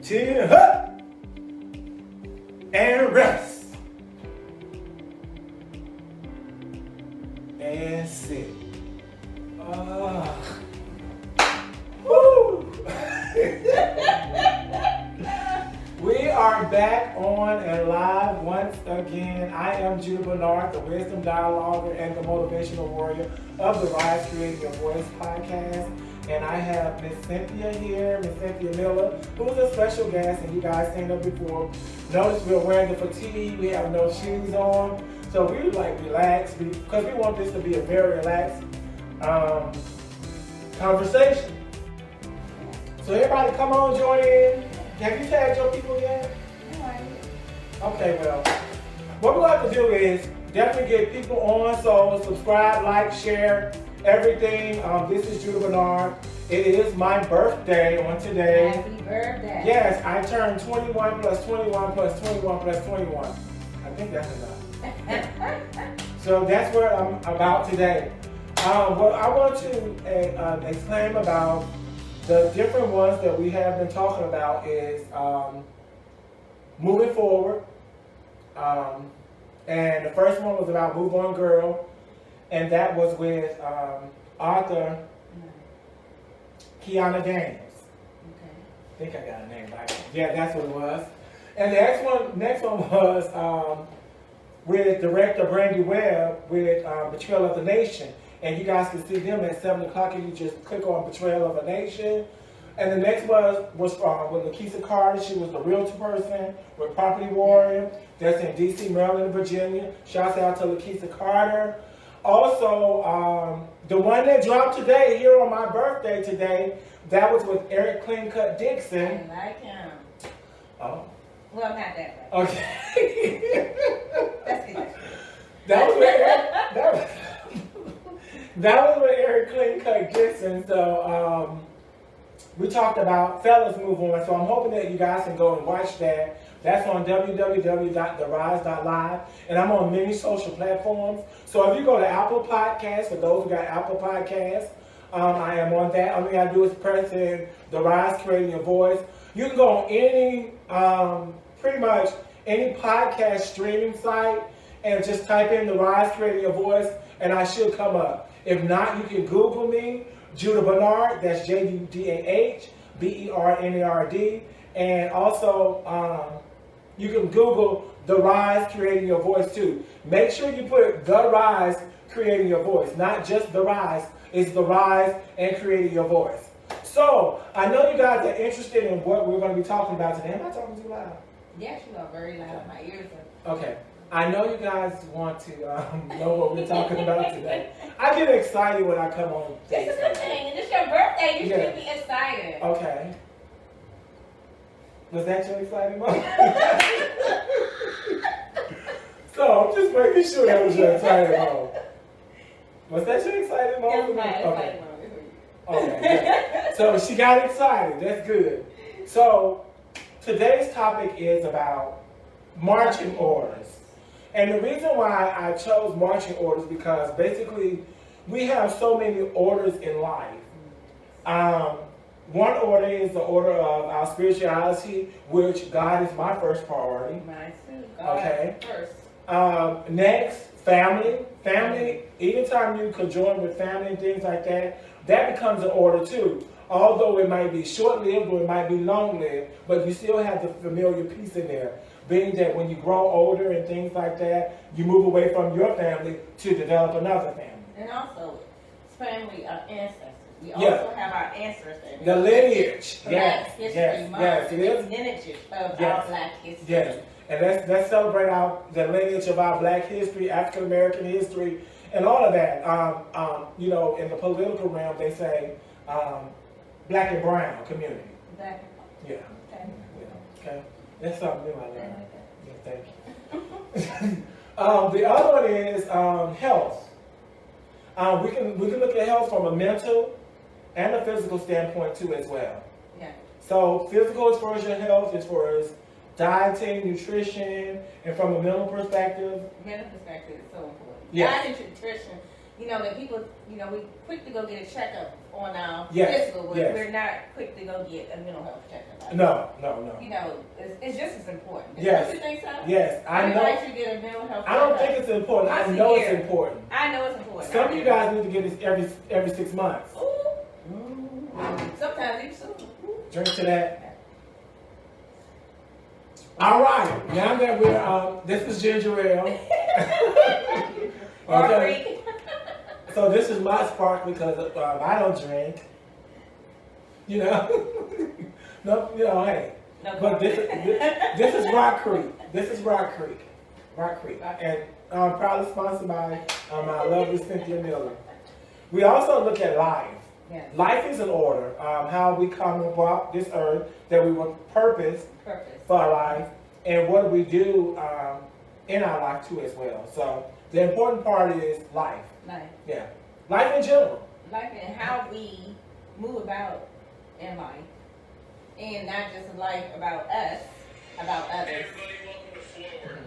chin up, and rest. And sit. Woo! We are back on and live once again. I am Judah Bernard, the wisdom dialoguer and the motivational warrior of the Rise Creating Your Voice podcast. And I have Miss Cynthia here, Miss Cynthia Miller, who's a special guest, and you guys seen her before. Notice we're wearing the fatigue, we have no shoes on. So we like relax, because we want this to be a very relaxed conversation. So everybody come on, join in. Have you tagged your people yet? No. Okay, well, what we're going to do is definitely get people on, so subscribe, like, share, everything. This is Judah Bernard. It is my birthday on today. Happy birthday. Yes, I turned 21 plus 21 plus 21 plus 21. I think that's enough. So that's what I'm about today. What I want to exclaim about the different ones that we have been talking about is moving forward. And the first one was about Move On Girl. And that was with author Kiana Daniels. Okay. I think I got a name right. Yeah, that's what it was. And the next one was with director Brandy Webb with Betrayal of the Nation. And you guys can see them at 7 o'clock and you just click on Betrayal of a Nation. And the next was with Lakeisha Carter. She was the realtor person with Property Warrior. That's in D.C., Maryland, Virginia. Shouts out to Lakeisha Carter. Also, the one that dropped today, here on my birthday today, that was with Eric Clean Cut Dixon. I like him. Oh. Well, not that Okay. way. That's good. That was with Eric Clean Cut Dixon. So we talked about Fellas Move On. So I'm hoping that you guys can go and watch that. That's on www.therise.live. And I'm on many social platforms. So if you go to Apple Podcasts, for those who got Apple Podcasts, I am on that. All you gotta do is press in The Rise Creating Your Voice. You can go on any, pretty much any podcast streaming site and just type in The Rise Creating Your Voice and I should come up. If not, you can Google me, Judah Bernard, that's JUDAH BERNARD. And also, you can Google The Rise Creating Your Voice too. Make sure you put The Rise Creating Your Voice, not just The Rise. It's The Rise and Creating Your Voice. So, I know you guys are interested in what we're going to be talking about today. Am I talking too loud? Yes, you are very loud. My ears are. Okay. I know you guys want to know what we're talking about today. I get excited when I come on. It's a good thing. And it's your birthday. You should be excited. Okay. Was that your exciting moment? So I'm just making sure that was your exciting moment. Was that your exciting moment? Okay. Okay. Good. So she got excited. That's good. So today's topic is about marching orders. And the reason why I chose marching orders because basically we have so many orders in life. One order is the order of our spirituality, which God is my first priority. Mine too. God first. Next, family. Family, anytime you conjoin with family and things like that, that becomes an order too. Although it might be short-lived or it might be long-lived, but you still have the familiar piece in there. Being that when you grow older and things like that, you move away from your family to develop another family. And also, family of ancestors. We also have our ancestors. The lineage. Black History Month. Yes, it is. Lineage of our Black history. Yes, and let's celebrate the lineage of our Black history, African American history, and all of that. You know, in the political realm, they say Black and brown community. Black. Yeah. Okay. Yeah. Okay. That's something new I learned. Yeah, thank you. The other one is health. We can look at health from a mental and a physical standpoint too as well. Yeah. So physical as far as your health, as far as dieting, nutrition, and from a mental perspective. Mental perspective is so important. Yeah. Diet and nutrition you know, that people, you know, we quick to go get a checkup on our Yes, physical, but yes. we're not quick to go get a mental health checkup. No, no, no. You know, it's just as important. Yes. Don't you think so? Yes, I know. Everybody should get a mental health I don't checkup. think it's important. I Once a know year. it's important. I know it's important. Some of you guys need to get this every 6 months. Ooh. Sometimes even sooner. Drink to that. All right, now that we're this is ginger ale. Okay. So this is my spark because I don't drink. You know, no, you know, hey. No, But this is Rock Creek. This is Rock Creek. Rock Creek. And proudly sponsored by my lovely Cynthia Miller. We also look at life. Yes. Life is an order. How we come about this earth, that we want purpose for our life, and what we do in our life too as well. So the important part is life. Life. Yeah. Life in general. Life and how we move about in life. And not just life about us, about others. Everybody welcome to Forward.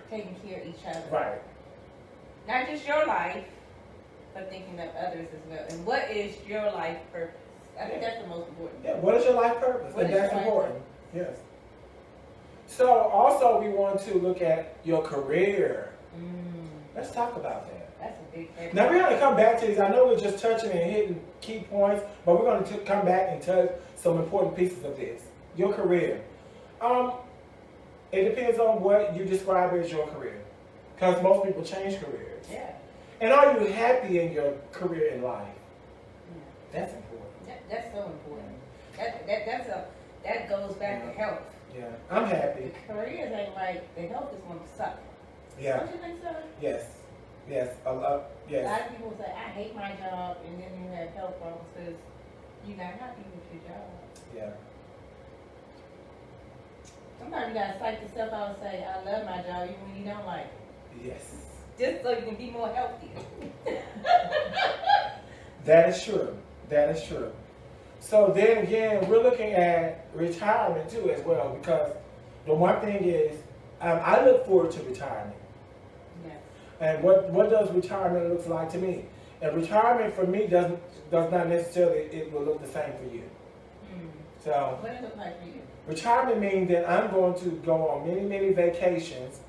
Taking care of each other. Right. Not just your life, but thinking of others as well. And what is your life purpose? I think that's the most important. Yeah. What is your life purpose? What And is that's your life important. Yes. So also we want to look at your career. Let's talk about that. That's a big thing. Now we're going to come back to these. I know we're just touching and hitting key points, but we're going to come back and touch some important pieces of this. Your career. It depends on what you describe as your career, because most people change careers. Yeah. And are you happy in your career in life? That's important. That's so important. That goes back to health. Yeah, I'm happy. The careers ain't like the health is going to suck. Yeah. Don't you think so? Yes. Yes. A lot Yes. of people say, I hate my job, and then you have health problems because you're not happy with your job. Yeah. Sometimes you gotta psych yourself out and say, I love my job even when you don't like it. Yes. Just so you can be more healthy. That is true. That is true. So then again, we're looking at retirement too as well, because the one thing is, I look forward to retirement. Yeah. And what does retirement look like to me? And retirement for me does not necessarily it will look the same for you. So What does it look like for you? retirement means that I'm going to go on many vacations,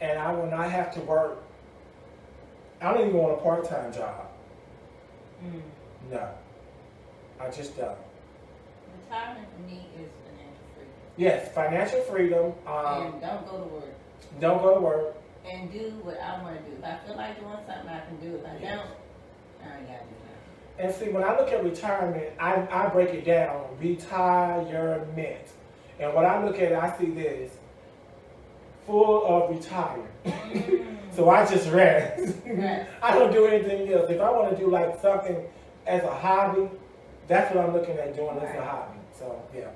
and I will not have to work. I don't even want a part-time job. No, I just don't. Retirement for me is financial freedom. Yes, financial freedom. And don't go to work. Don't go to work. And do what I want to do. If I feel like doing something, I can do it. If I don't, I ain't got to do nothing. And see, when I look at retirement, I break it down. Retirement. And when I look at it, I see this. Full of retire. So I just rest. Right. I don't do anything else. If I want to do like something as a hobby, that's what I'm looking at doing as a Right. hobby. So, yeah.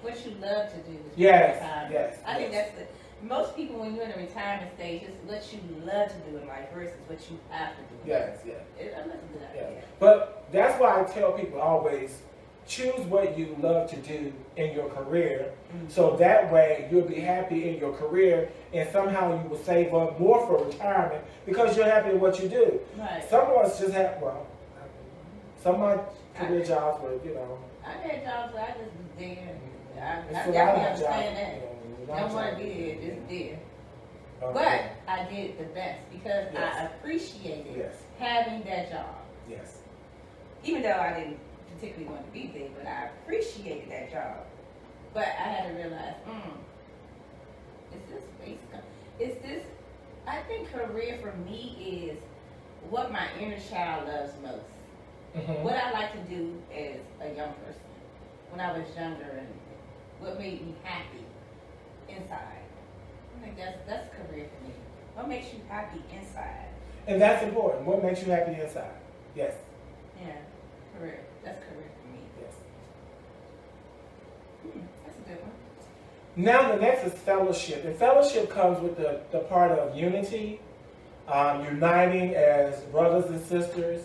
What you love to do is Yes, retirement. yes, I think yes. that's the most people when you're in a retirement stage, it's what you love to do in life versus what you have to do. Yes, yeah. That's a good Yeah. idea. But that's why I tell people always choose what you love to do in your career, so that way you'll be happy in your career, and somehow you will save up more for retirement because you're happy in what you do. Right. Some of us just have, well, some of my career jobs were, you know. I had jobs where I just was there. I it's a definitely lot of understand jobs, that. you know, a lot Don't of want to jobs. be there, just there. Okay. But I did the best because Yes. I appreciated Yes. having that job. Yes. Even though I didn't particularly want to be there, but I appreciated that job. But I had to realize, is this based on, is this, I think career for me is what my inner child loves most. Mhm. What I like to do as a young person, when I was younger, and what made me happy inside. I think that's career for me. What makes you happy inside? And that's important. What makes you happy inside? Yes. Yeah, career. That's career for me. Yes. That's a good one. Now the next is fellowship. And fellowship comes with the part of unity, uniting as brothers and sisters,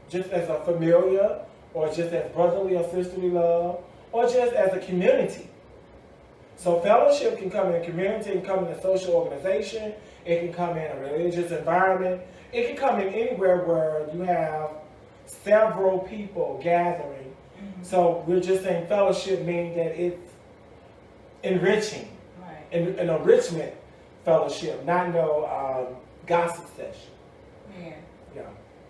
just as a familiar, or just as brotherly or sisterly love, or just as a community. So fellowship can come in a community, it can come in a social organization, it can come in a religious environment, It can come in anywhere where you have several people gathering. So we're just saying fellowship means that it's enriching, Right. an enrichment fellowship, not no gossip session. Yeah. Yeah.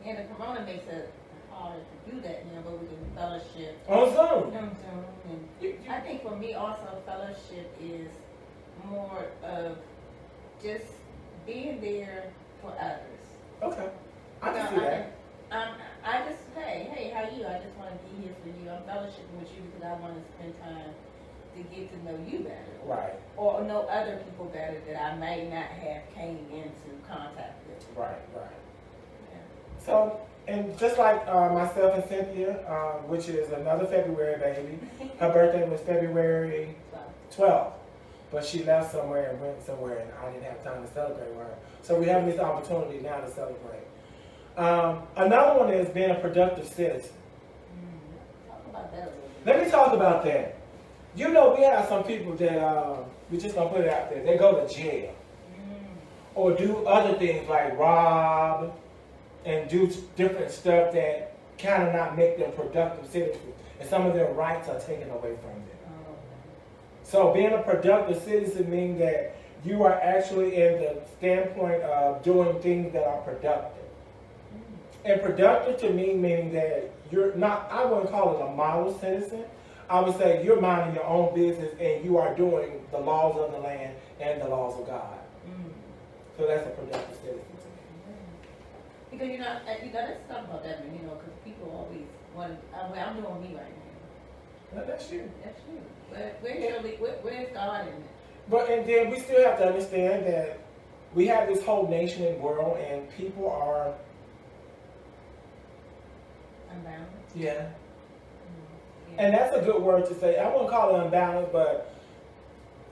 Yeah, the corona makes it hard to do that now, but we can fellowship. On Zoom. And I think for me also fellowship is more of just being there for others. Okay. I can see You know, that. I just, hey, how you? I just want to be here for you. I'm fellowshipping with you because I want to spend time to get to know you better. Right. Or know other people better that I may not have came into contact with. Right. Yeah. So, and just like myself and Cynthia, which is another February baby, her birthday was February So, 12th, but she left somewhere and went somewhere, and I didn't have time to celebrate with her. So we have this opportunity now to celebrate. Another one is being a productive citizen. talk about that a little bit. Let me talk about that. You know, we have some people that, we just gonna put it out there, they go to jail or do other things like rob and do different stuff that kind of not make them productive citizens, and some of their rights are taken away from them. Oh, So being a productive citizen means that you are actually in the standpoint of doing things that are productive. And productive to me meaning that you're not, I wouldn't call it a model citizen. I would say you're minding your own business and you are doing the laws of the land and the laws of God. So that's a productive citizen to me. Because let's talk about that, because people always want. I'm doing me right now. No, that's you. That's you. But where's God in it? But and then we still have to understand that we have this whole nation and world, and people are Unbound. yeah. Yeah. And that's a good word to say. I wouldn't call it unbalanced, but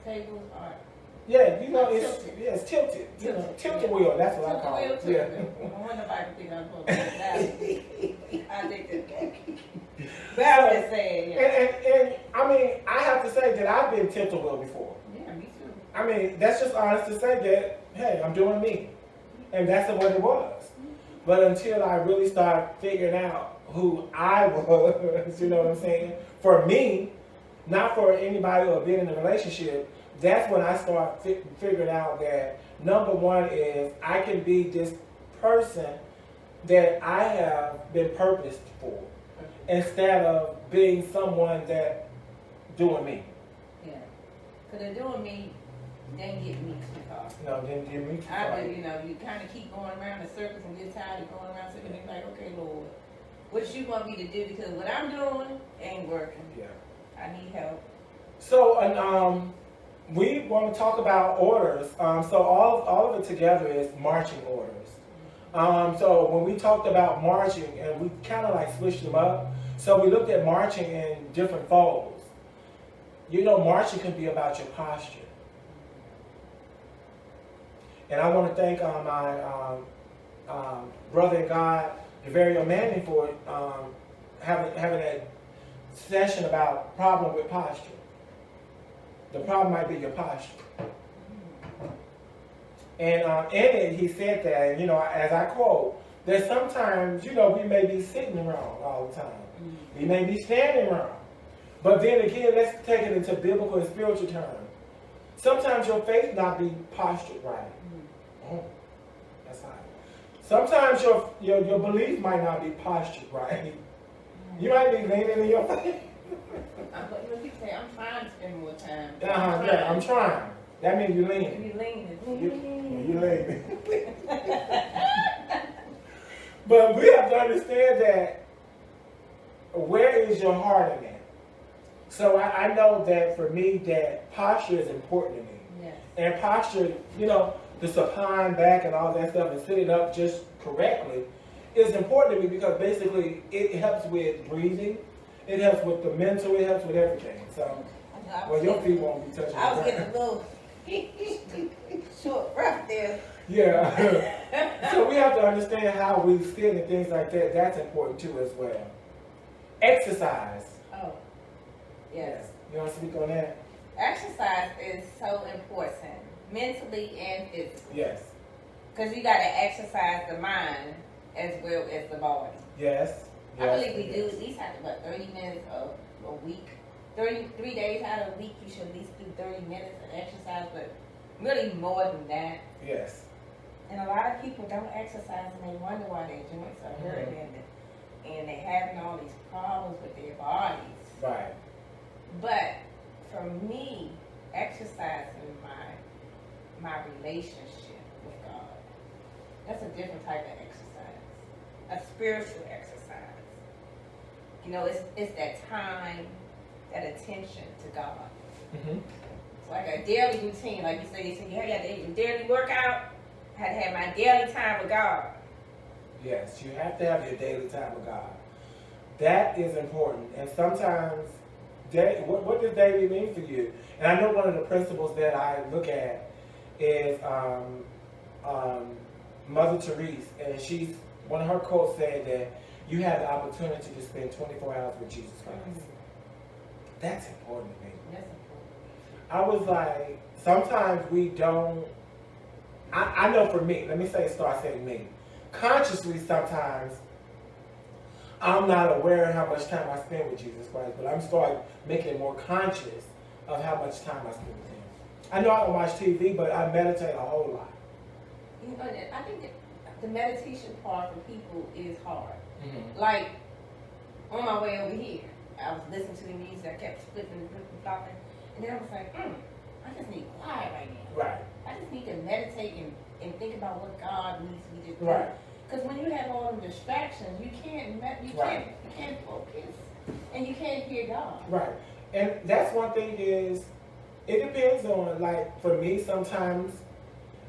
Tables are. yeah, you know, it's Tilted. yeah, it's tilted. You know, Tilted, tilt yeah. the wheel. That's what I Took the call wheel it. to Yeah. it. I want nobody to think I'm supposed to do that. I think that's But I'm just saying, yeah. And I mean, I have to say that I've been tilt the wheel before. Yeah, me too. I mean, that's just honest to say that, hey, I'm doing me. And that's what it was. But until I really start figuring out who I was, you know what I'm saying? For me, not for anybody or being in a relationship, that's when I start figuring out that number one is I can be this person that I have been purposed for instead of being someone that doing me. Yeah. Because they're doing me, then get me too far. No, didn't give me too I far. do, you kind of keep going around in circles and get tired of going around circles and you're like, okay, Lord, what you want me to do? Because what I'm doing ain't working. Yeah. I need help. So, we want to talk about orders. So all of it together is marching orders. So when we talked about marching, and we kind of like switched them up. So we looked at marching in different folds. You know, marching can be about your posture. And I want to thank my brother in God, DeVario Manning, for having that session about problem with posture. The problem might be your posture. And in it, he said that, as I quote, that sometimes, we may be sitting wrong all the time. We may be standing wrong. But then again, let's take it into biblical and spiritual terms. Sometimes your faith not be postured right. Oh, that's high. Sometimes your belief might not be postured right. You might be leaning in your faith. You say, I'm trying to spend more time. Yeah, I'm trying. That means you're leaning. You're leaning. You're leaning. But we have to understand that where is your heart in that? So I know that for me, that posture is important to me. Yes. And posture, the supine back and all that stuff and sitting up just correctly is important to me because basically it helps with breathing, it helps with the mental, it helps with everything. So, well, your feet won't be touching I was the getting ground. a little short breath there. Yeah. So we have to understand how we sit and things like that. That's important too as well. Exercise. Oh, yes. You want to speak on that? Exercise is so important, mentally and physically. Yes. Because you got to exercise the mind as well as the body. Yes. I Yes, believe we do yes. at least have to, 30 minutes a week. 3 days out of the week, you should at least do 30 minutes of exercise, but really more than that. Yes. And a lot of people don't exercise and they wonder why their joints are hurting and they're having all these problems with their bodies. Right. But for me, exercising my relationship with God, that's a different type of exercise, a spiritual exercise. You know, it's that time, that attention to God. Mm-hmm. It's like a daily routine, like you said, you had your daily workout. I had to have my daily time with God. Yes, you have to have your daily time with God. That is important. And sometimes, what does daily mean for you? And I know one of the principles that I look at is Mother Teresa, and one of her quotes said that you have the opportunity to spend 24 hours with Jesus Christ. Mm-hmm. That's important to me. That's important. I was like, sometimes we don't. I know for me, start saying me. Consciously, sometimes I'm not aware of how much time I spend with Jesus Christ, but I'm starting making it more conscious of how much time I spend with Him. I know I don't watch TV, but I meditate a whole lot. You know, I think that the meditation part for people is hard. Mm-hmm. Like, on my way over here, I was listening to the music, I kept flipping and flopping, and then I was like, I just need quiet right now. Right. I just need to meditate and think about what God needs me to do. Right. Because when you have all the distractions, you can't focus, and you can't hear God. Right. And that's one thing is, it depends on, like, for me sometimes,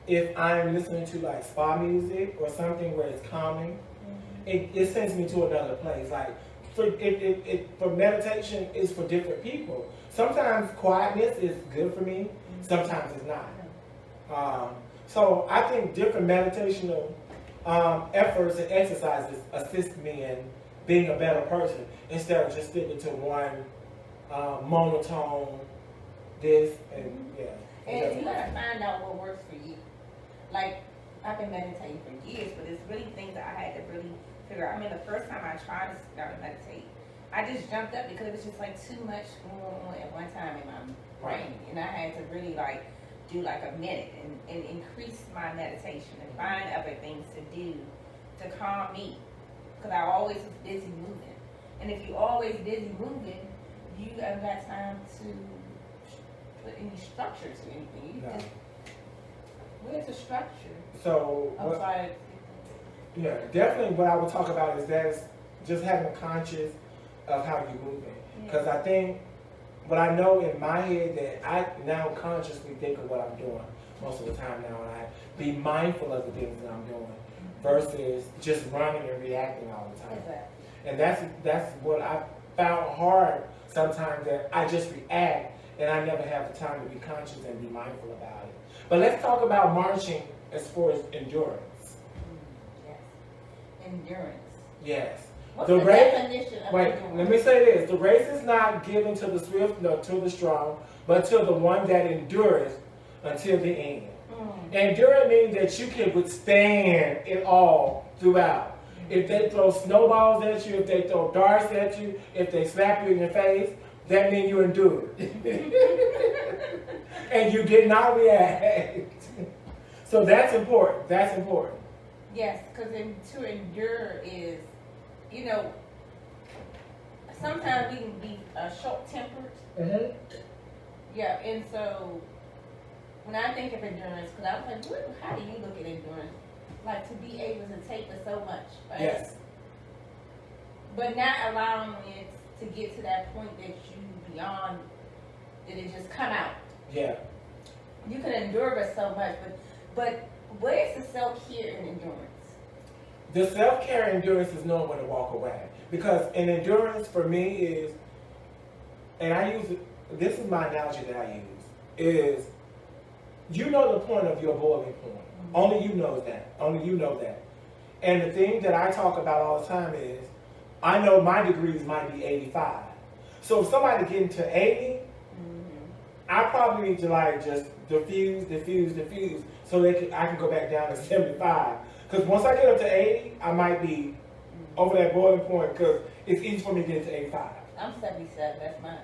if I'm listening to like spa music or something where it's calming, it sends me to another place. Like, for meditation, it's for different people. Sometimes quietness is good for me, sometimes it's not. So I think different meditational efforts and exercises assist me in being a better person instead of just sticking to one monotone, this and yeah. And you gotta find out what works for you. Like, I've been meditating for years, but it's really things that I had to really figure out. I mean, the first time I tried to start to meditate, I just jumped up because it was just like too much going on at one time in my brain. And I had to really like do like a minute and increase my meditation and find other things to do to calm me. Because I always was busy moving. And if you're always busy moving, you haven't got time to put any structure to anything. You just, where's the structure? So, yeah, definitely what I would talk about is that's just having conscious of how you're moving. Because I think, what I know in my head that I now consciously think of what I'm doing most of the time now, and I be mindful of the things that I'm doing versus just running and reacting all the time. Exactly. And that's what I found hard sometimes, that I just react and I never have the time to be conscious and be mindful about it. But let's talk about marching as far as endurance. Yes. Endurance. Yes. What's The the race, definition of wait, endurance? let me say this. The race is not given to the swift nor to the strong, but to the one that endureth until the end. Endurance means that you can withstand it all throughout. If they throw snowballs at you, if they throw darts at you, if they slap you in your face, that means you endured. And you did not react. So that's important. That's important. Yes, because to endure is, you know, sometimes we can be short-tempered. Mm-hmm. Yeah, and so when I think of endurance, because I was like, how do you look at endurance? Like, to be able to take it so much, right? Yes. But not allowing it to get to that point that you beyond, that it just come out. Yeah. You can endure it so much, but where's the self-care in endurance? The self-care endurance is knowing when to walk away. Because an endurance for me is, and I use it, this is my analogy that I use, is you know the point of your boiling point. Mm-hmm. Only you knows that. Only you know that. And the thing that I talk about all the time is, I know my degrees might be 85. So if somebody getting to 80, I probably need to like just diffuse so I can go back down to 75. Because once I get up to 80, I might be over that boiling point because it's easy for me to get to 85. I'm 77. That's my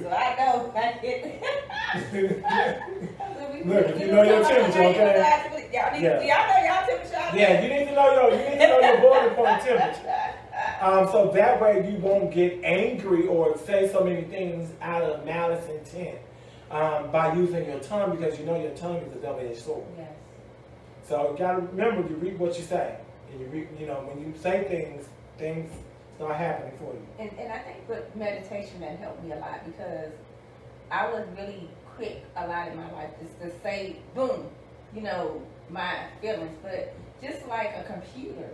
so I know I get. Look, if you know your temperature, okay? Y'all know y'all temperature. Yeah, you need to know your boiling point temperature. So that way you won't get angry or say so many things out of malice intent by using your tongue, because you know your tongue is a double-edged sword. Yes. So you gotta remember, you reap what you say, and when you say things start happening for you. And I think with meditation that helped me a lot, because I was really quick a lot in my life just to say boom, my feelings, but just like a computer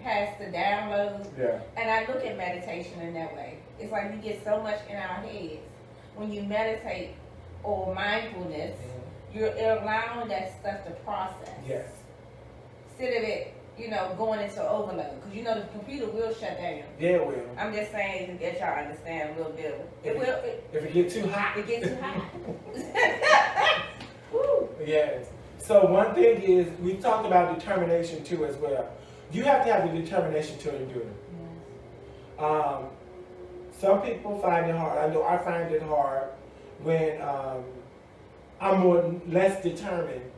has to download. Yeah. And I look at meditation in that way. It's like we get so much in our heads. When you meditate or mindfulness, you're allowing that stuff to process. Yes. Instead of it, going into overload. Because the computer will shut down. Yeah, it will. I'm just saying to get y'all understand a little bit. It will. If it gets too hot. It gets too hot. Woo. Yes. So one thing is, we talked about determination too as well. You have to have the determination to endure. Yes. Some people find it hard. I know I find it hard when I'm less determined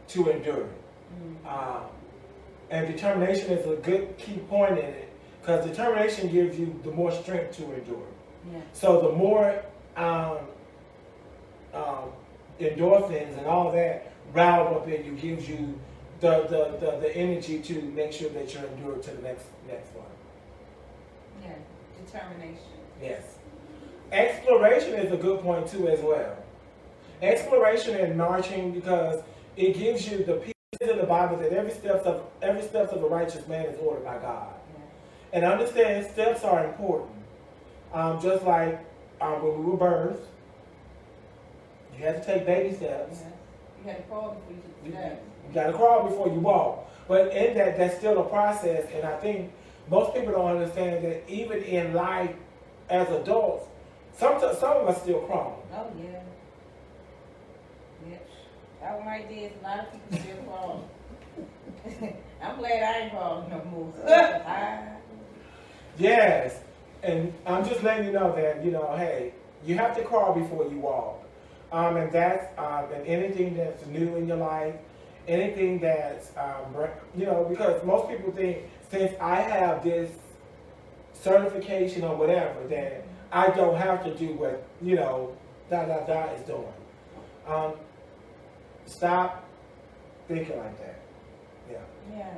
to endure. And determination is a good key point in it, because determination gives you the more strength to endure. Yeah. So the more endorphins and all that riled up in you gives you the energy to make sure that you're endured to the next one. Yeah. Determination. Yes. Exploration is a good point too as well. Exploration and marching, because it gives you the peace in the Bible that every steps of a righteous man is ordered by God. Yeah. And understand steps are important. Just like when we were birthed, you had to take baby steps. Yeah. You had to crawl before you took the steps. You got to crawl before you walk. But in that's still a process. And I think most people don't understand that even in life as adults, some of us still crawl. Oh yeah. Yeah. That one right there is a lot of people still crawling. I'm glad I ain't crawling no more. Yes. And I'm just letting you know that, hey, you have to crawl before you walk. And that's, and anything that's new in your life, anything that's, because most people think, since I have this certification or whatever, that I don't have to do what, is doing. Stop thinking like that. Yeah. Yeah.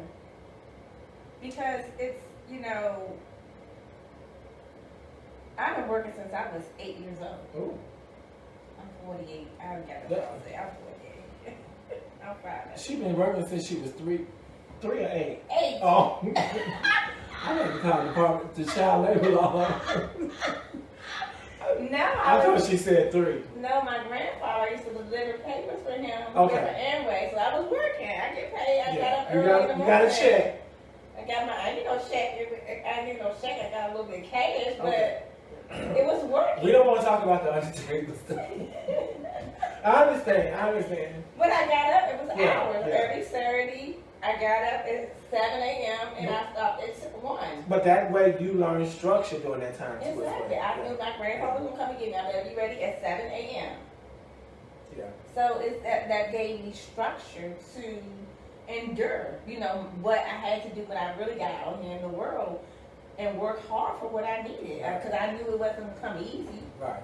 Because it's, I've been working since I was 8 years old. Ooh. I'm 48. I got to say I'm 48. I'm 5. She's been working since she was 3 or 8. 8. Oh. I had to call the child labor law. No, I thought she said 3. No, my grandfather used to deliver papers for him. Okay. For Amway, so I was working. I get paid. I got up You early in the morning. got a check. I didn't no check. I didn't no check. I got a little bit of cash, but it was working. We don't want to talk about the Untitled stuff. I understand. When I got up, it was hours. Yeah. Every Saturday, I got up at 7 a.m. and I stopped at 1. But that way you learn structure during that time too. Exactly. As well. I knew my grandfather was going to come and get me. I better be ready at 7 a.m. Yeah. So it's that gave me structure to endure, what I had to do when I really got out here in the world and work hard for what I needed, because I knew it wasn't going to come easy. Right.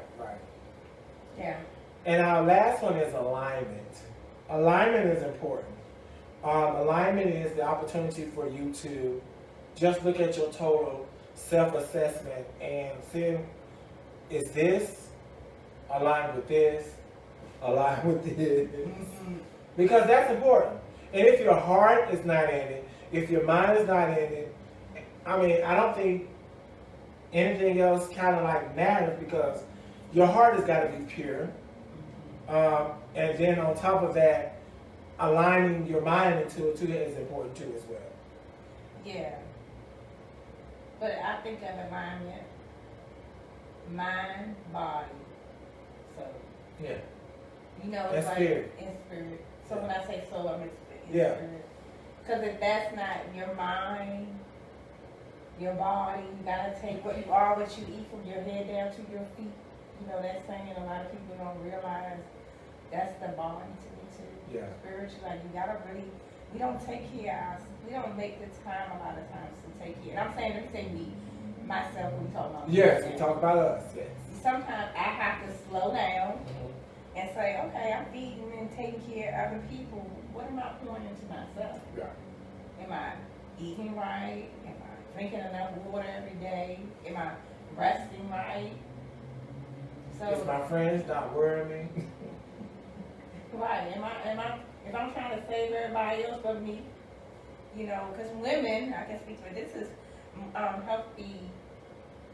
Yeah. And our last one is alignment. Alignment is important. Alignment is the opportunity for you to just look at your total self-assessment and see, is this aligned with this, aligned with this? Because that's important. And if your heart is not in it, if your mind is not in it, I don't think anything else kind of like matters, because your heart has got to be pure. And then on top of that, aligning your mind into it too is important too as well. Yeah. But I think of alignment, mind, body. So Yeah. You know, In it's like spirit. in spirit. So when I say soul, I mean in Yeah. spirit. Because if that's not your mind, your body, you gotta take what you are, what you eat, from your head down to your feet. You know that saying, a lot of people don't realize that's the body to me too. Yeah. Spiritually, like you gotta really, we don't take care of us. We don't make the time a lot of times to take care. And I'm saying, let me say me, myself, when we talk about Yes, me. we talk about us. Yes. Sometimes I have to slow down and say, okay, I'm feeding and taking care of other people. What am I pouring into myself? Yeah. Am I eating right? Am I drinking enough water every day? Am I resting right? Is my friends not worrying me? Right. If I'm trying to save everybody else but me, you know, because women, I can speak for this is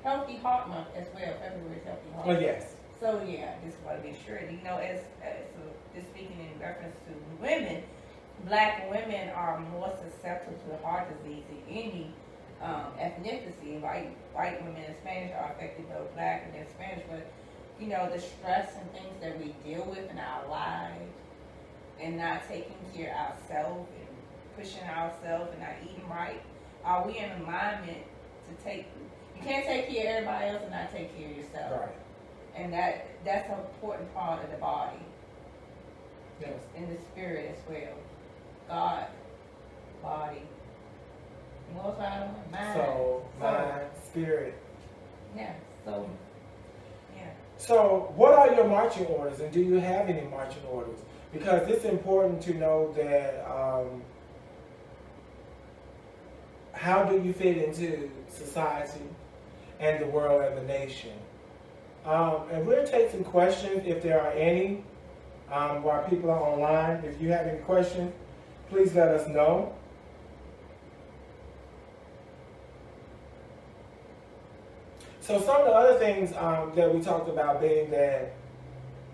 healthy heart month as well. February is healthy heart. Oh yes. So yeah, just want to be sure. You know, as so just speaking in reference to women, black women are more susceptible to heart disease than any ethnicity. White women and Spanish are affected, both black and then Spanish. But you know, the stress and things that we deal with in our lives, and not taking care of ourselves and pushing ourselves and not eating right, are we in alignment to take? You can't take care of everybody else and not take care of yourself. Right. And that's an important part of the body. Yes. And the spirit as well. God, body. And what was the other one? Mind. So, mind, spirit. Yeah. So, yeah. So, what are your marching orders, and do you have any marching orders? Because it's important to know that how do you fit into society and the world and the nation? And we'll take some questions if there are any while people are online. If you have any questions, please let us know. So some of the other things that we talked about being that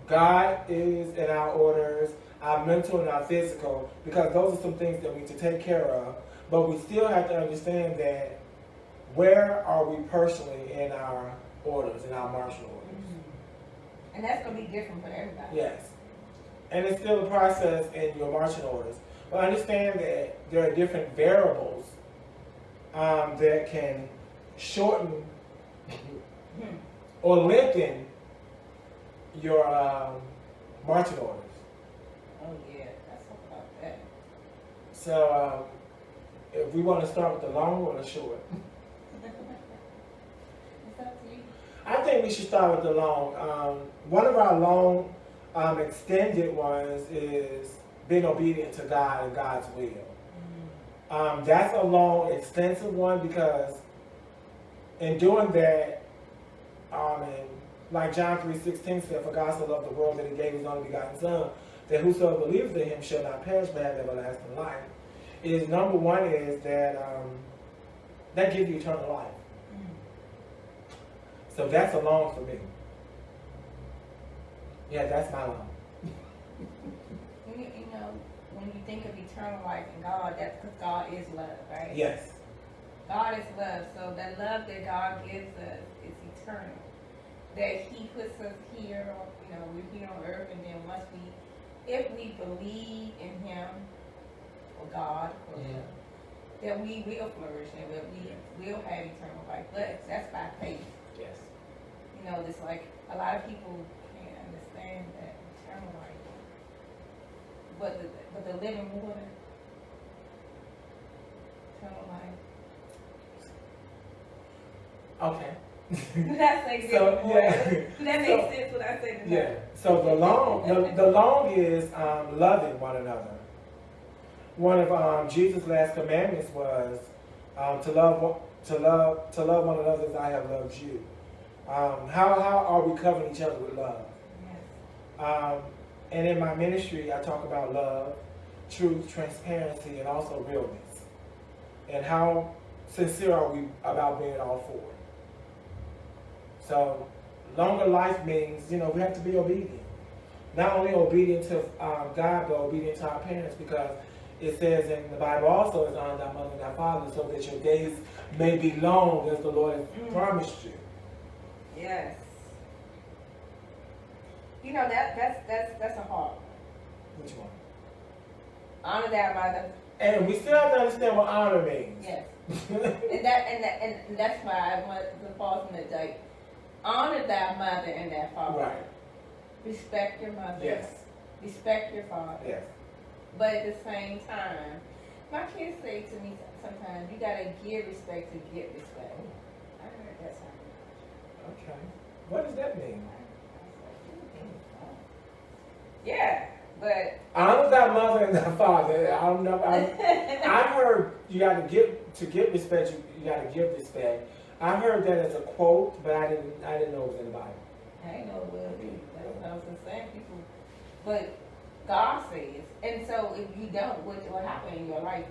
God is in our orders, our mental and our physical, because those are some things that we need to take care of. But we still have to understand that where are we personally in our orders, in our martial orders? And that's going to be different for everybody. Yes. And it's still a process in your marching orders. But understand that there are different variables that can shorten or lengthen your marching orders. Oh, yeah. Let's talk about that. So if we want to start with the long or the short? It's up to you. I think we should start with the long. One of our long extended ones is being obedient to God and God's will. That's a long, extensive one because in doing that, and like John 3:16 said, for God so loved the world that he gave his only begotten Son, that whosoever believes in him shall not perish but have everlasting life. Is number one is that that gives you eternal life. So that's a long for me. Yeah, that's my long. You know, when you think of eternal life and God, that's because God is love, right? Yes. God is love. So the love that God gives us is eternal. That he puts us here, you know, we're here on earth, and then once if we believe in him, or God, or that we will flourish and that we will have eternal life. But that's by faith. Yes. You know, it's like a lot of people can't understand that eternal life. But the living water, eternal life. Okay. Did I say So, living water? yeah. Does that make sense what I said? Yeah. So the long is loving one another. One of Jesus' last commandments was to love one another as I have loved you. How are we covering each other with love? Yes. And in my ministry, I talk about love, truth, transparency, and also realness. And how sincere are we about being all for it? So, longer life means, you know, we have to be obedient. Not only obedient to God, but obedient to our parents, because it says in the Bible also, is honor thy mother and thy father, so that your days may be long as the Lord has promised you. Yes. You know, that's a hard one. Which one? Honor thy mother. And we still have to understand what honor means. Yes. and that's why I want to pause and like, honor thy mother and thy father. Right. Respect your mother. Yes. Respect your father. Yes. But at the same time, my kids say to me sometimes, you gotta give respect to get respect. I heard that something. Okay. What does that mean? Yeah, but Honor thy mother and thy father. I don't know. I've heard you got to get respect. You got to give respect. I heard that as a quote, but I didn't know it was in the Bible. I ain't know it will be. That's what I was saying. People, but God says, and so if you don't, what will happen in your life?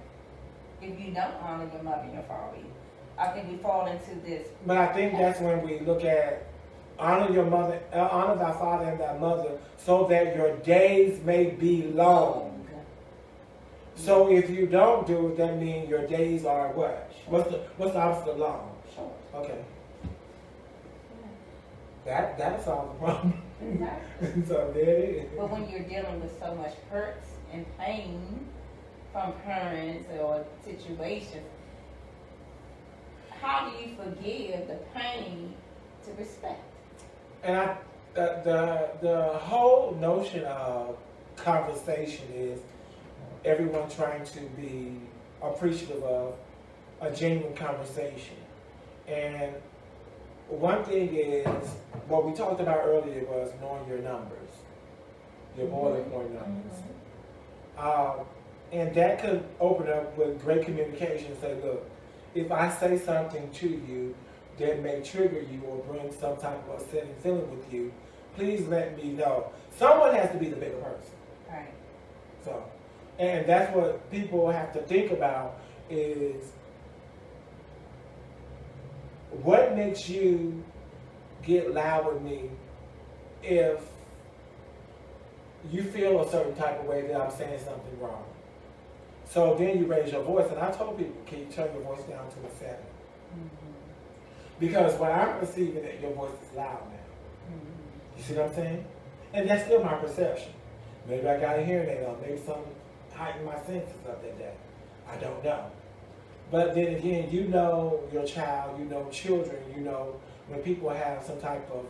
If you don't honor your mother and your father, I think we fall into this. But I think that's when we look at honor your mother, honor thy father and thy mother, so that your days may be long. So if you don't do it, that means your days are what? What's the opposite of long? Short. Okay. That'll solve the problem. Exactly. So there it is. But when you're dealing with so much hurts and pain from parents or situations, how do you forgive the pain to respect? And the whole notion of conversation is everyone trying to be appreciative of a genuine conversation. And one thing is, what we talked about earlier was knowing your numbers, your boiling point numbers. And that could open up with great communication and say, look, if I say something to you that may trigger you or bring some type of upsetting feeling with you, please let me know. Someone has to be the bigger person. Right. So, and that's what people have to think about is what makes you get loud with me if you feel a certain type of way that I'm saying something wrong. So then you raise your voice, and I told people, can you turn your voice down to a 7? Mm-hmm. Because what I'm perceiving that your voice is loud now. Mm-hmm. You see what I'm saying? And that's still my perception. Maybe I got a hearing aid on, maybe something heightened my senses up that day. I don't know. But then again, you know your child, you know children, you know when people have some type of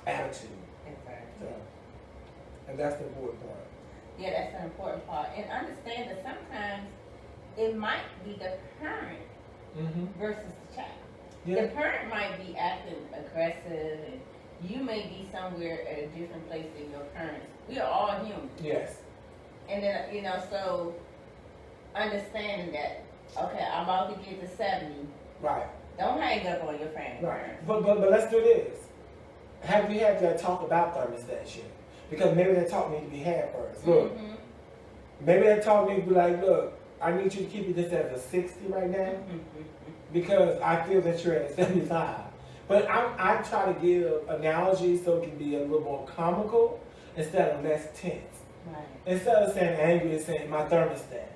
attitude. Exactly. So, and that's the important part. Yeah, that's an important part. And understand that sometimes it might be the parent versus the child. Yeah. The parent might be acting aggressive, and you may be somewhere at a different place than your parents. We are all human. Yes. And then, so understanding that, okay, I'm about to get to 70. Right. Don't hang up on your family. Right. But let's do this. Have you had that talk about thermostat shit? Because maybe that talk need to be had first. Look, maybe that talk need to be like, look, I need you to keep this at a 60 right now because I feel that you're at a 75. But I try to give analogies so it can be a little more comical instead of less tense. Right. Instead of saying angry, it's saying my thermostat.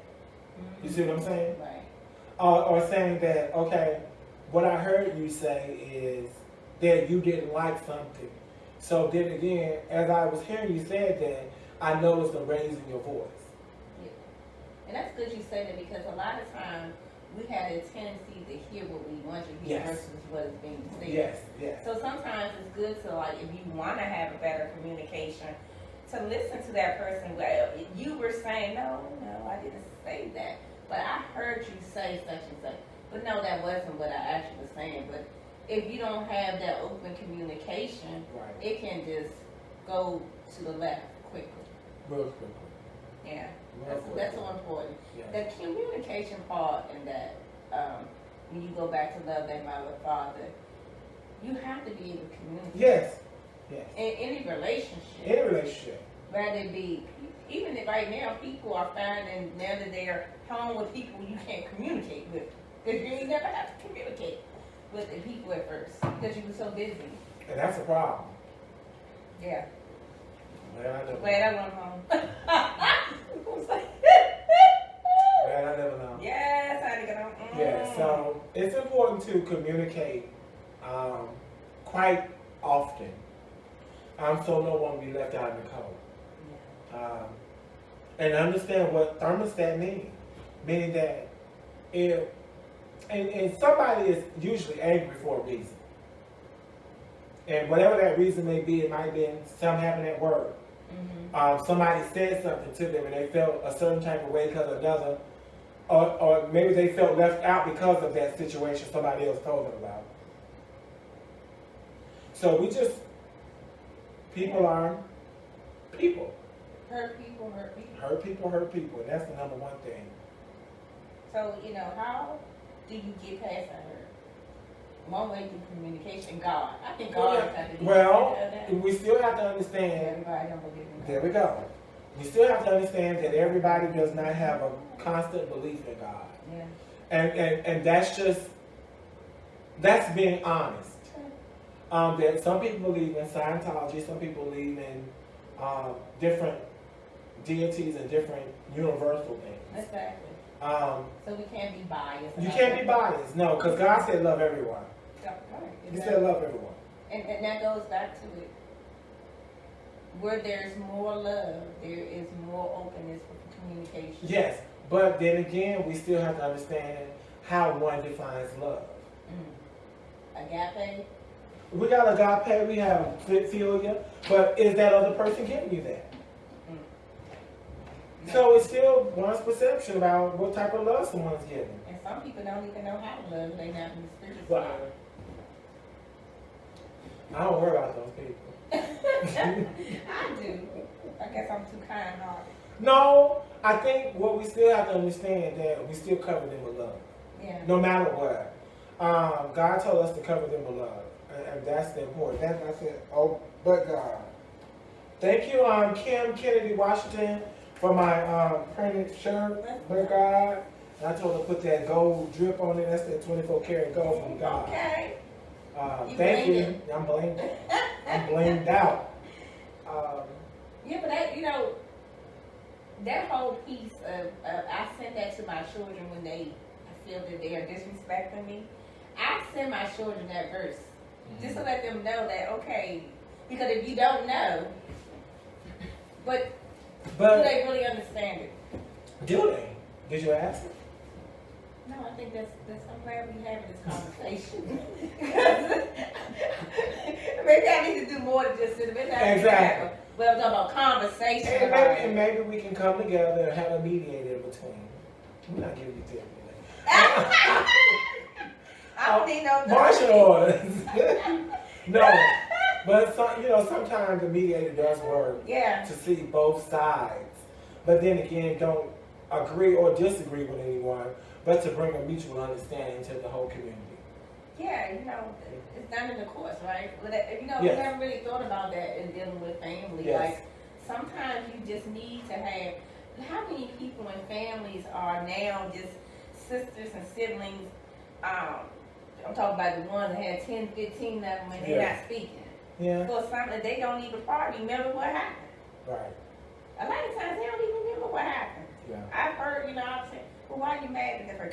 You see what I'm saying? Right. Or saying that, okay, what I heard you say is that you didn't like something. So then again, as I was hearing you say that, I noticed a raise in your voice. Yeah. And that's good you say that because a lot of times we have a tendency to hear what we want to hear versus what is being said. Yes, yes. So sometimes it's good to, like, if you want to have a better communication, to listen to that person. Well, you were saying, no, I didn't say that. But I heard you say such and such. But no, that wasn't what I actually was saying. But if you don't have that open communication, Right. it can just go to the left quickly. Real quickly. Yeah, Real that's quickly. so important. Yes. The communication part and that, when you go back to love thy mother, father, you have to be able to communicate. Yes. Yes. In any relationship. Any relationship. Rather it be, even if right now people are finding now that they're home with people you can't communicate with. Because you ain't never have to communicate with the people at first because you were so busy. And that's a problem. Yeah. Man, I never Glad I went home. Man, I never know. Yes, I had to get on. Yeah, so it's important to communicate quite often. so no one will be left out in the cold. Yeah. And understand what thermostat means. Meaning that if, and somebody is usually angry for a reason. And whatever that reason may be, it might have been something happened at work. Mm-hmm. Somebody said something to them and they felt a certain type of way because of another, or maybe they felt left out because of that situation somebody else told them about. So people are people. Hurt people, hurt people. Hurt people, hurt people, and that's the number one thing. So, how do you get past that hurt? One way through communication, God. I think God has to do that. We still have to understand. Everybody don't believe in God. There we go. We still have to understand that everybody does not have a constant belief in God. Yeah. And that's being honest. That some people believe in Scientology, some people believe in different deities and different universal things. Exactly. So we can't be biased. You can't be biased, no, because God said love everyone. Right. He said love everyone. And that goes back to it. Where there's more love, there is more openness for communication. Yes, but then again, we still have to understand how one defines love. Agape? We got agape, we have philia, but is that other person giving you that? So it's still one's perception about what type of love someone's giving. And some people don't even know how to love. They're not in the spiritual But world. I don't worry about those people. I do. I guess I'm too kind-hearted. No, I think what we still have to understand that we still cover them with love. Yeah. No matter what. God told us to cover them with love. And that's the important. That's what I said. Oh, but God. Thank you, Kim Kennedy Washington, for my printed shirt. But God. And I told her to put that gold drip on it. That's that 24 karat gold from God. Okay. Thank you. I'm blamed. I'm blamed out. Yeah, but that whole piece of I send that to my children when they feel that they are disrespecting me. I send my children that verse just to let them know that, okay, because if you don't know, but do they really understand it? Do they? Did you ask? No, I think that's I'm glad we're having this conversation. Maybe I need to do more than just sit there. Exactly. But I'm talking about conversation. And maybe we can come together and have a mediator in between. I'm not giving you therapy. I don't need no martial orders. No, but sometimes the mediator does work. Yeah. To see both sides, but then again, don't agree or disagree with anyone, but to bring a mutual understanding to the whole community. Yeah, it's done in the course, right? But we Yes. never really thought about that in dealing with family. Yes. Like sometimes you just need to have. How many people in families are now just sisters and siblings? I'm talking about the ones that had 10, 15 of them and they're not speaking. Yeah. For something they don't even probably remember what happened. Right. A lot of times they don't even remember what happened. Yeah. I've heard, I'm saying, well, why are you mad at her?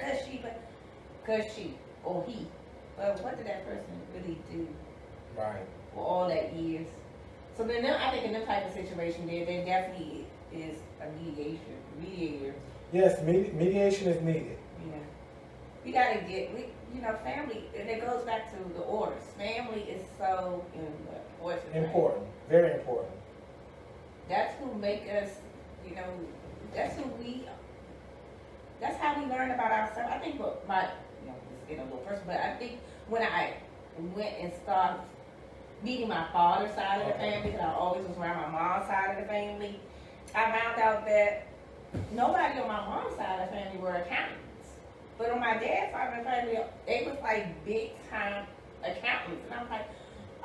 Because she, or he. But what did that person really do? Right. For all that years? So then I think in them type of situation there definitely is a mediator. Yes, mediation is needed. Yeah. We gotta get, family, and it goes back to the orders. Family is so important. Important. Very important. That's who make us, that's how we learn about ourselves. I think it's getting a little personal, but I think when I went and started meeting my father's side of the family, because I always was around my mom's side of the family, I found out that nobody on my mom's side of the family were accountants. But on my dad's side of the family, they was like big time accountants. And I'm like,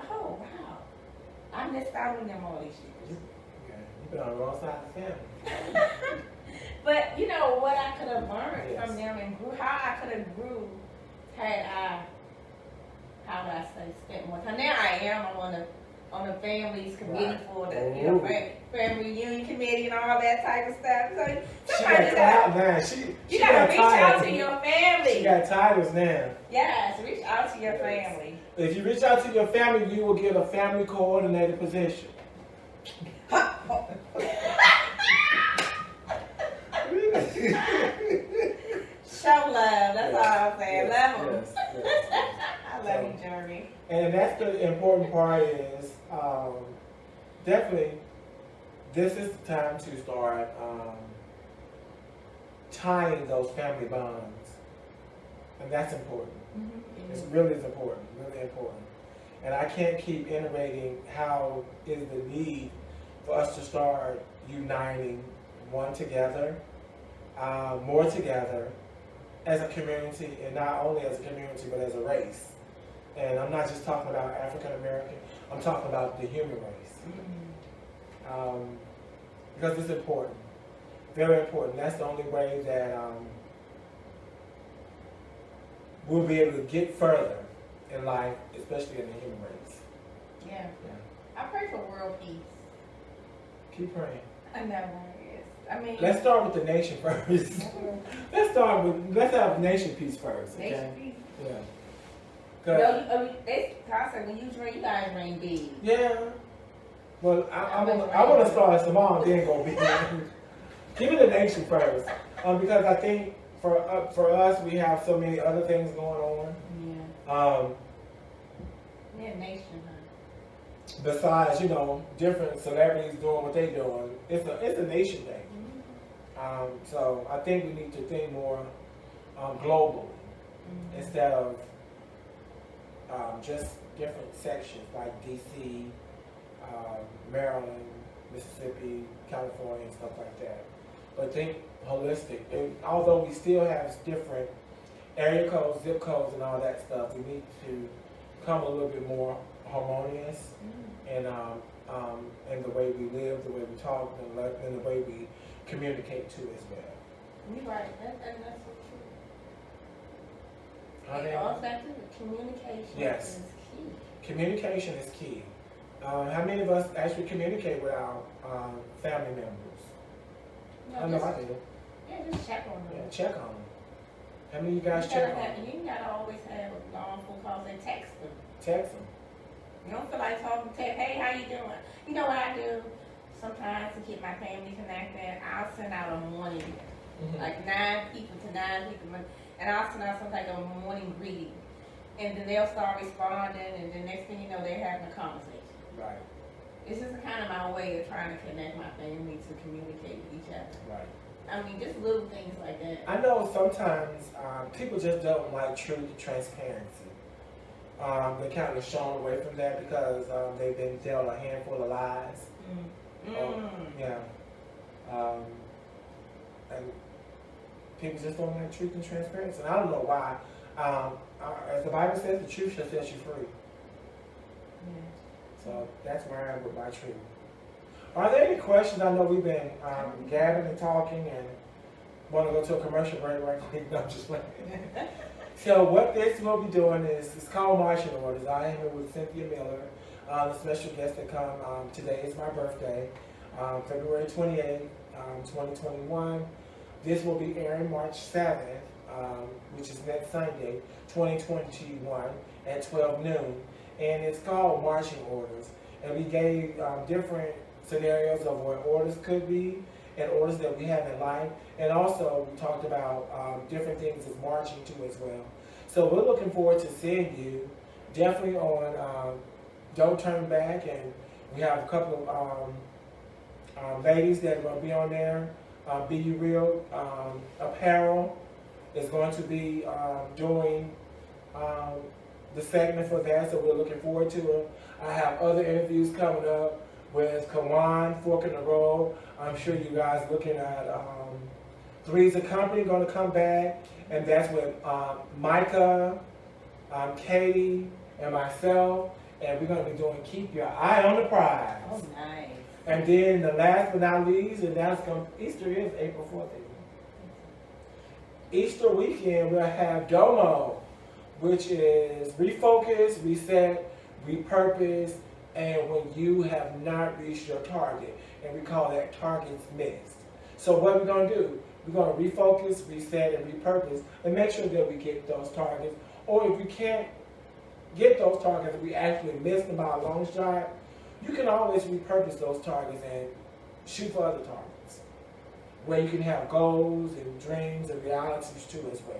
oh wow, I missed out on them all these years. You've been on the wrong side of the family. But what I could have learned from them and how I could have grew had I, how would I say, spent more time. Now I am on the families committee for the family reunion committee and all that type of stuff. So sometimes you gotta reach out to your family. she got titles now. Yes, reach out to your family. If you reach out to your family, you will get a family coordinator position. Show love, that's all I'm saying. Love them. Yes. I love you, Jeremy. And that's the important part is definitely this is the time to start tying those family bonds. And that's important. Mm-hmm. It's really is important, really important. And I can't keep iterating how is the need for us to start uniting one together, more together as a community, and not only as a community, but as a race. And I'm not just talking about African American, I'm talking about the human race. Because it's important, very important. That's the only way that we'll be able to get further in life, especially in the human race. Yeah. I pray for world peace. Keep praying. I know it is. I mean, Let's start with the nation first. Let's have nation peace first. Okay? nation peace. Yeah. No, Good. they constantly when you dream, you guys dream big. Yeah. Well, I want to start small and then go big. Give it the nation first, because I think for us we have so many other things going on. Yeah. Yeah, nation, huh? Besides, different celebrities doing what they doing, it's a nation thing. So I think we need to think more globally instead of just different sections like DC, Maryland, Mississippi, California, and stuff like that. But think holistic. And although we still have different area codes, zip codes, and all that stuff, we need to become a little bit more harmonious in the way we live, the way we talk, and the way we communicate too as well. You're right. That's so true. Honey, It all back to the communication. Yes. Is key. communication is key. How many of us actually communicate with our family members? I know I do. Yeah, just check on them. Yeah, check on them. How many of you guys You check gotta on have- them? You gotta always have a long phone calls and text them. Text them. You don't feel like talking, hey, how you doing? You know what I do? Sometimes to keep my family connected, I'll send out a morning, like 9 people to 9 people, and I'll send out something like a morning greeting. And then they'll start responding, and the next thing you know, they're having a conversation. Right, This is kind of my way of trying to connect my family to communicate with each other. right. I mean, just little things like that. I know sometimes people just don't like truth and transparency. They kind of shown away from that because they've been dealt a handful of lies. Yeah. And people just don't like truth and transparency. And I don't know why. As the Bible says, the truth shall set you free. Yeah. So that's where I am with my truth. Are there any questions? I know we've been gabbing and talking and want to go to a commercial break right quick. No, I'm just playing. So what this will be doing is, it's called marching orders. I am here with Cynthia Miller, the special guest that come. Today is my birthday, February 28th, 2021. This will be airing March 7th, which is next Sunday, 2021 at 12 noon. And it's called marching orders. And we gave different scenarios of what orders could be and orders that we have in life. And also we talked about different things as marching to as well. So we're looking forward to seeing you definitely on Don't Turn Back. And we have a couple of ladies that are going to be on there. Be You Real Apparel is going to be doing the segment for that, so we're looking forward to it. I have other interviews coming up with Kawan, Fork in the Road. I'm sure you guys looking at Three's a Company going to come back, and that's with Micah, Katie, and myself, and we're going to be doing Keep Your Eye on the Prize. Oh, nice. And then the last but not least, and that's Easter is April 14th. Easter weekend we'll have Domo, which is refocus, reset, repurpose, and when you have not reached your target. And we call that targets missed. So what we're going to do, we're going to refocus, reset, and repurpose, and make sure that we get those targets. Or if we can't get those targets, we actually missed them by a long shot, you can always repurpose those targets and shoot for other targets, where you can have goals and dreams and realities too as well.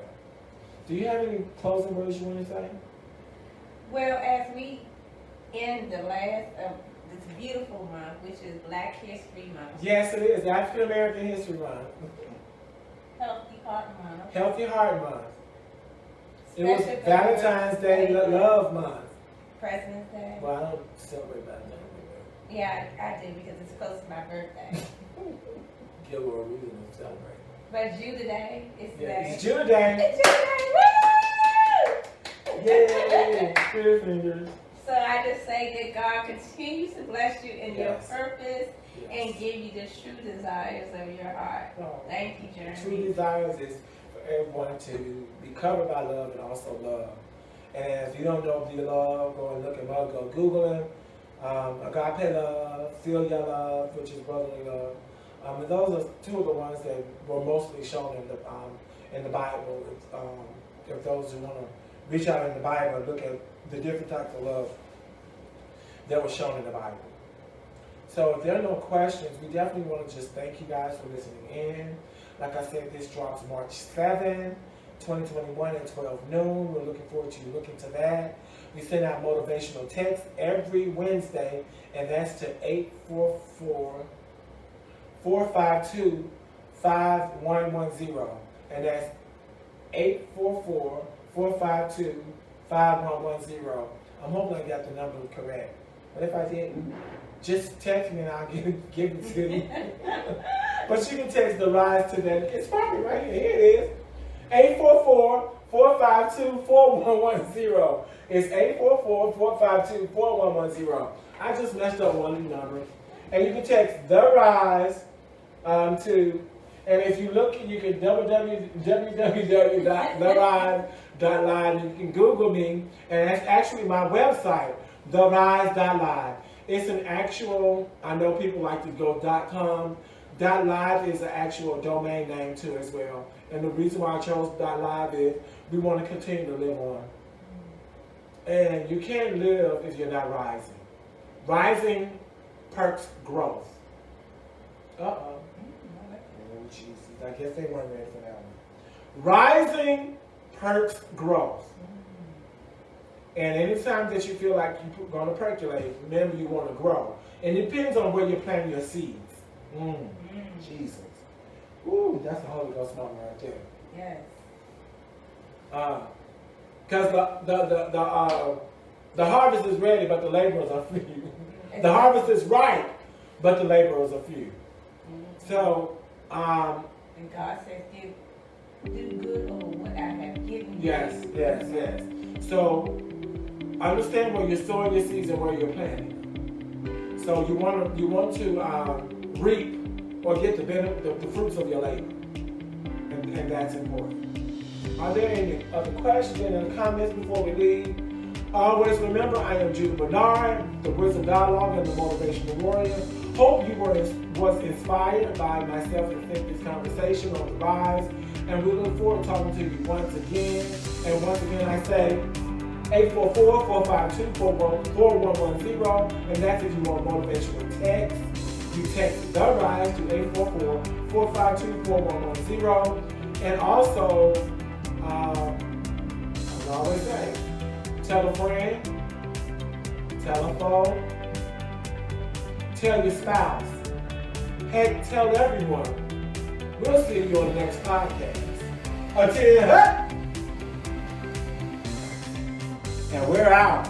Do you have any closing words you want to say? Well, as we end the last of this beautiful month, which is Black History Month. Yes, it is. African American History Month. Healthy Heart Month. Healthy Heart Month. It was Special Valentine's Day, Love Month. President's Day. Well, I don't celebrate Valentine's Day. Yeah, I do because it's close to my birthday. Give her a reason to celebrate. But Judah Day is Yeah, today. it's Judah Day. It's Judah Day. Woo! Yay! Spirit fingers. So I just say that God continues to bless you in Yes. your purpose Yes. and give you the true desires of your heart. Oh. Thank you, Jeremy. True desires is for everyone to be covered by love and also love. And if you don't know the love, go and look him up. Go Google him. Agape love, feel your love, which is brotherly love. And those are two of the ones that were mostly shown in the Bible. If those who want to reach out in the Bible and look at the different types of love that were shown in the Bible. So if there are no questions, we definitely want to just thank you guys for listening in. Like I said, this drops March 7, 2021 at 12 noon. We're looking forward to you looking to that. We send out motivational texts every Wednesday, and that's to 844-452-5110. And that's 844-452-5110. I'm hoping I got the number correct. But if I didn't, just text me and I'll give it to you. But you can text the rise to that. It's probably right here. Here it is. 844-452-4110. It's 844-452-4110. I just messed up one number. And you can text the rise to, and if you look, you can www.therise.live. You can Google me, and that's actually my website, therise.live. It's an actual, I know people like to go .com. .live is an actual domain name too as well. And the reason why I chose .live is we want to continue to live on. And you can't live if you're not rising. Rising perks growth. Uh-oh. Oh, Jesus. I guess they weren't ready for that one. Rising perks growth. And anytime that you feel like you're going to percolate, remember you want to grow. And it depends on where you're planting your seeds. Jesus. Ooh, that's the Holy Ghost moment right there. Yes. Because the harvest is ready, but the laborers are few. The harvest is ripe, but the laborers are few. So, and God says, do good over what I have given you. yes. So, understand where you're sowing your seeds and where you're planting. So you want to reap or get the fruits of your labor, and that's important. Are there any other questions and comments before we leave? Always remember, I am Judah Bernard, the Wisdom Dialogue and the Motivational Warrior. Hope you was inspired by myself and Cynthia's conversation on the rise, and we look forward to talking to you once again. And once again, I say 844-452-4110, and that's if you want motivational text. You text The Rise to 844-452-4110. And also, I always say, tell a friend, tell a foe, tell your spouse, heck, tell everyone. We'll see you on the next podcast. Until then, and we're out.